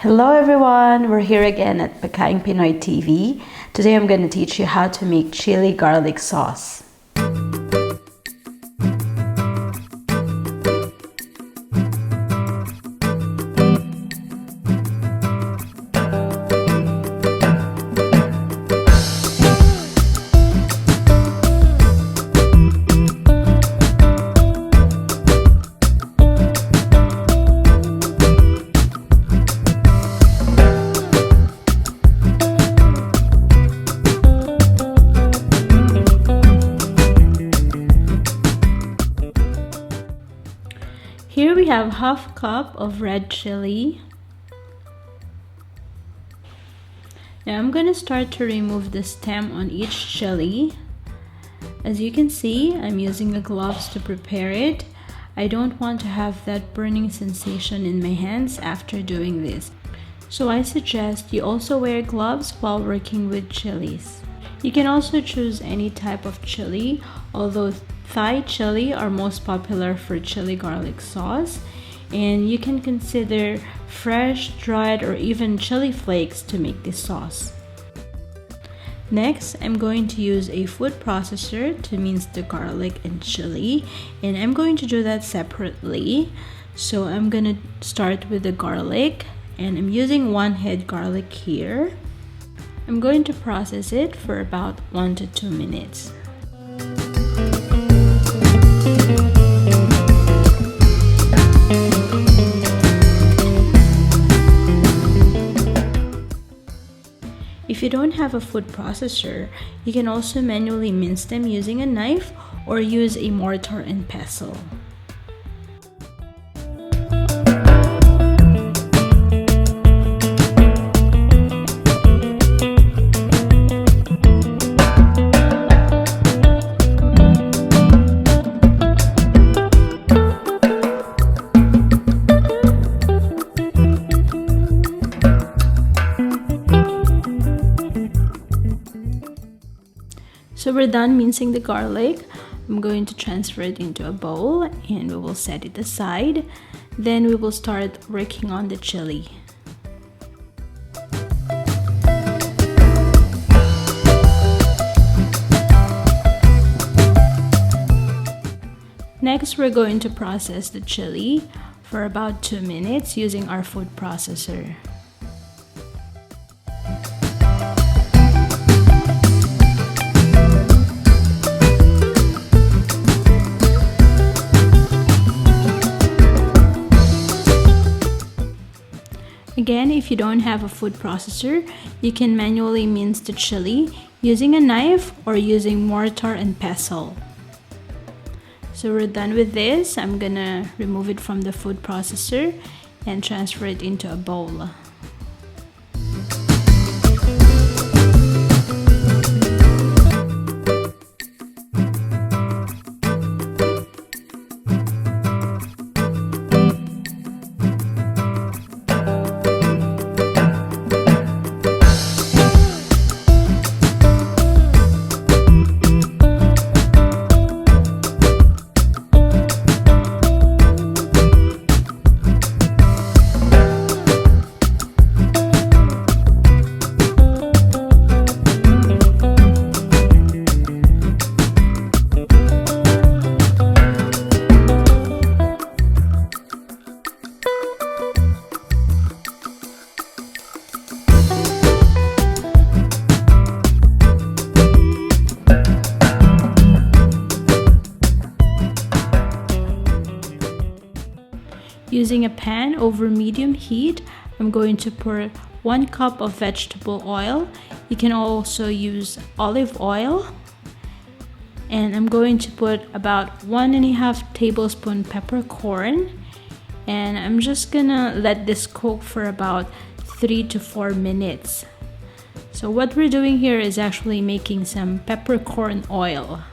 Hello everyone! We're here again at Pagkaing Pinoy TV. Today I'm going to teach you how to make chili garlic sauce. Here we have half cup of red chili. Now I'm going to start to remove the stem on each chili. As you can see, I'm using the gloves to prepare it. I don't want to have that burning sensation in my hands after doing this. So I suggest you also wear gloves while working with chilies. You can also choose any type of chili, although Thai chili are most popular for chili garlic sauce, and you can consider fresh, dried, or even chili flakes to make this sauce. Next, I'm going to use a food processor to mince the garlic and chili, and I'm going to do that separately. So I'm going to start with the garlic, and I'm using 1 head garlic here. I'm going to process it for about 1 to 2 minutes. If you don't have a food processor, you can also manually mince them using a knife or use a mortar and pestle. So we're done mincing the garlic. I'm going to transfer it into a bowl and we will set it aside. Then we will start working on the chili. Next, we're going to process the chili for about 2 minutes using our food processor. Again, if you don't have a food processor, you can manually mince the chili using a knife or using mortar and pestle. So we're done with this. I'm gonna remove it from the food processor and transfer it into a bowl. Using a pan over medium heat, I'm going to pour 1 cup of vegetable oil. You can also use olive oil. And I'm going to put about 1.5 tablespoon peppercorn. And I'm just gonna let this cook for about 3 to 4 minutes. So what we're doing here is actually making some peppercorn oil.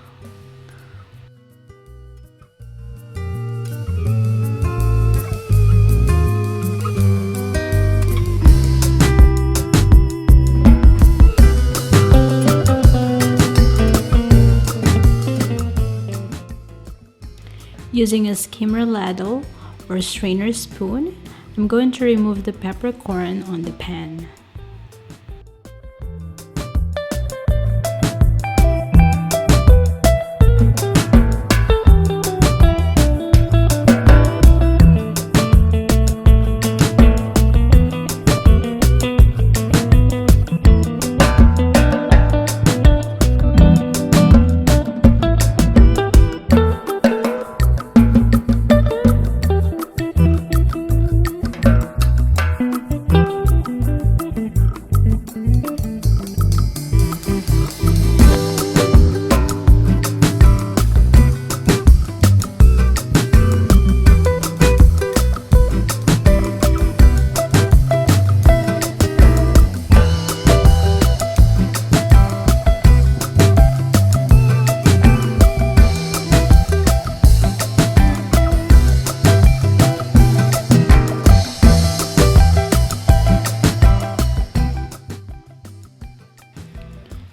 Using a skimmer ladle or strainer spoon, I'm going to remove the peppercorn on the pan.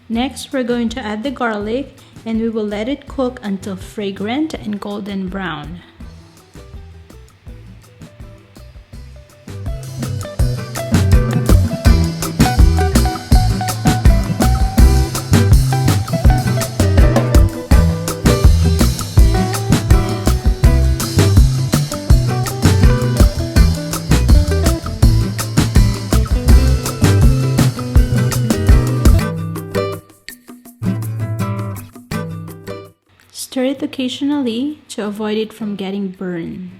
Next, we're going to add the garlic and we will let it cook until fragrant and golden brown. Stir it occasionally to avoid it from getting burned.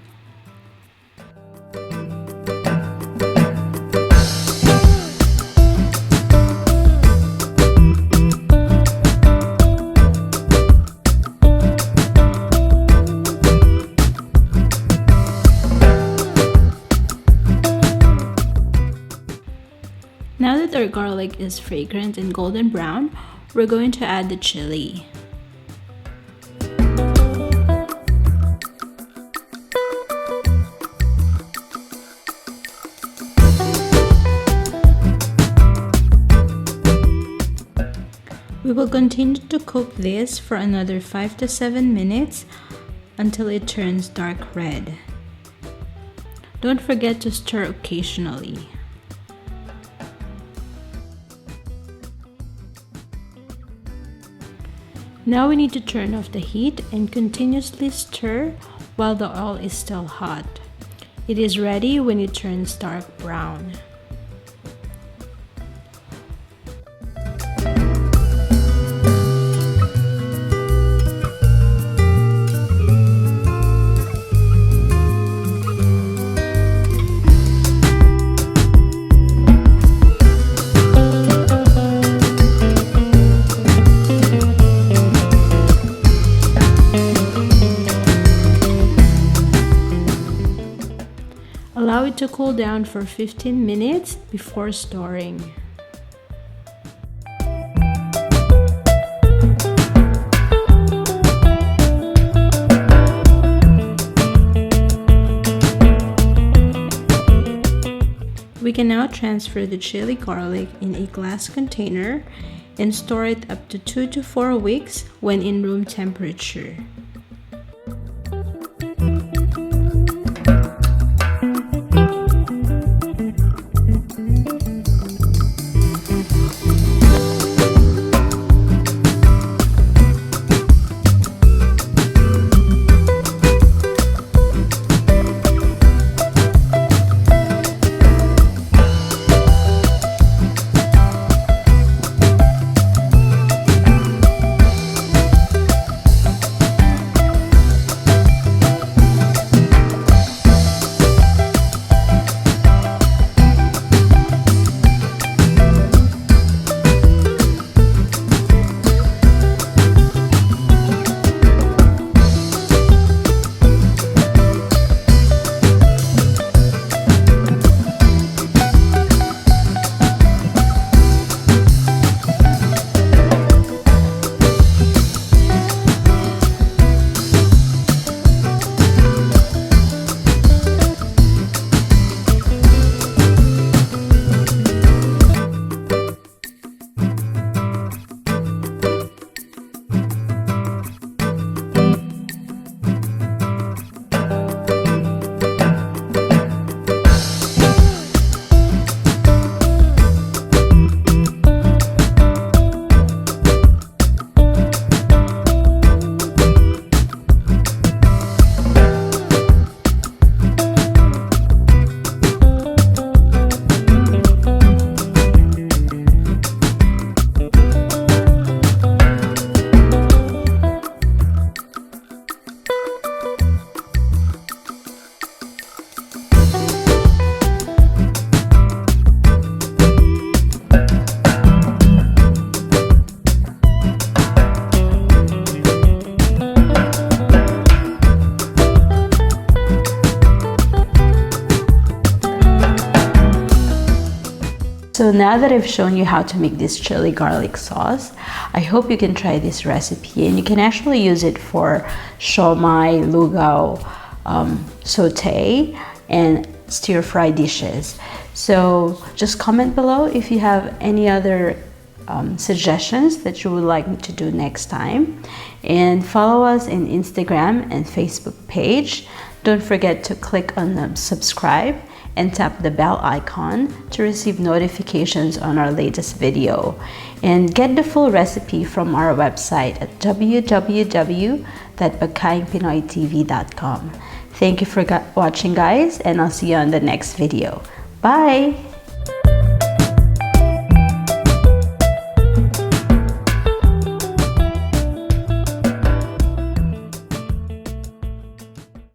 Now that our garlic is fragrant and golden brown, we're going to add the chili. We will continue to cook this for another 5 to 7 minutes until it turns dark red. Don't forget to stir occasionally. Now we need to turn off the heat and continuously stir while the oil is still hot. It is ready when it turns dark brown. Allow it to cool down for 15 minutes before storing. We can now transfer the chili garlic in a glass container and store it up to 2 to 4 weeks when in room temperature. So now that I've shown you how to make this chili garlic sauce, I hope you can try this recipe, and you can actually use it for siomai, lugao, saute, and stir-fry dishes. So just comment below if you have any other suggestions that you would like me to do next time, and follow us in Instagram and Facebook page. Don't forget to click on the subscribe and tap the bell icon to receive notifications on our latest video, and get the full recipe from our website at www.pagkaingpinoytv.com. Thank you for watching, guys, and I'll see you on the next video. Bye!